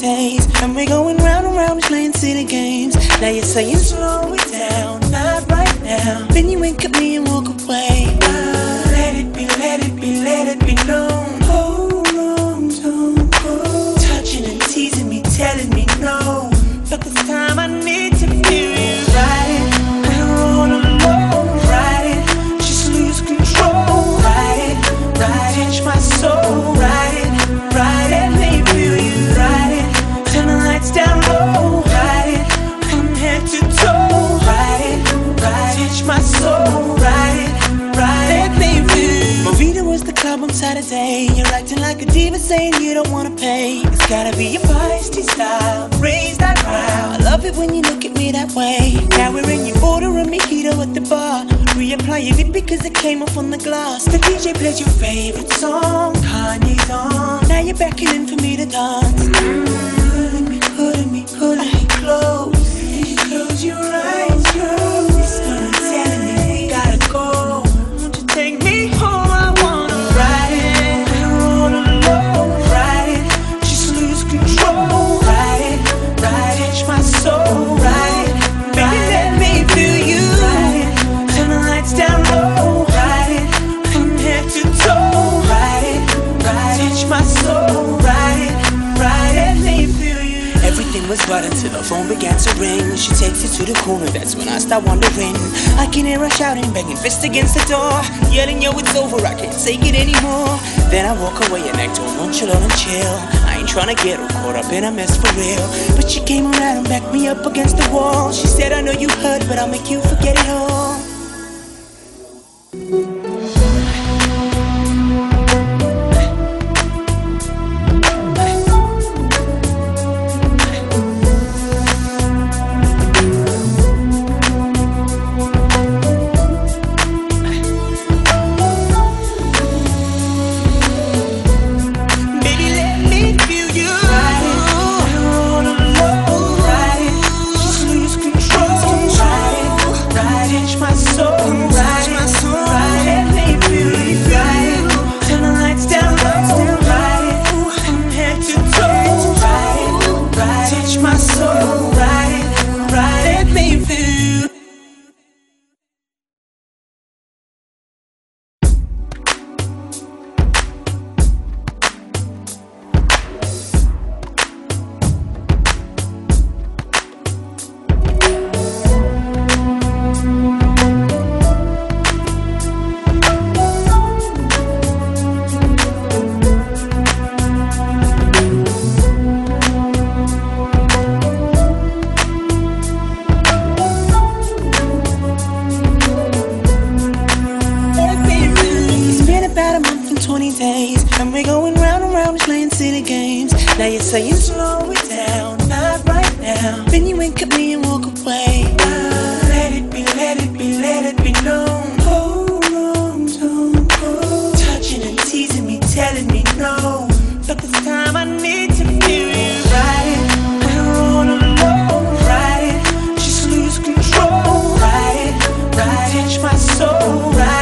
days, and we're going round and round, playing silly games. Now you're saying slow it down, not right now. Then you wink at me and walk away. Let it be, let it be, let it be known. Hold on, don't go. Touching and teasing me, telling me no. But this time I need to feel you. Ride it, we're all alone. Ride it, just lose control. Ride it, touch my soul. Ride it, let me feel you. Ride it, turn the lights down low. Ride it, from head to toe. Ride it, touch my soul. Ride it, let me feel you. Movida was the club on Saturday. You're acting like a diva, saying you don't wanna pay. It's gotta be your feisty style, raise that crowd. I love it when you look at me that way. Now we're in, you order a mojito at the bar. Reapplying it because it came off on the glass. The DJ plays your favorite song, Kanye's on. Now you're beckoning for me to dance. Pulling me close. Close your eyes, girl. This girl telling me we gotta go. Won't you take me home? I wanna ride it. We're all alone. Ride it, just lose control. Ride it, touch my soul. Ride it, baby, let me feel you. Ride it, turn the lights down low. Ride it, from head to toe. Ride it, touch my soul. Ride it, let me feel you. Everything was right until the phone began to ring. She takes it to the corner, that's when I start wondering. I can hear her shouting, banging fists against the door, yelling, yo, it's over, I can't take it anymore. Then I walk away and act all nonchalant and chill. I ain't tryna get her caught up in a mess for real. But she came around and backed me up against the wall. She said, I know you hurt, but I'll make you forget it all. Days, and we're going round and round, playing silly games. Now you're saying slow it down, not right now. Then you wink at me and walk away. Let it be, let it be, let it be known. Hold on, don't go. Touching and teasing me, telling me no. But this time I need to feel you. Ride it, we're all alone. Ride it, just lose control. Ride it, touch my soul. Ride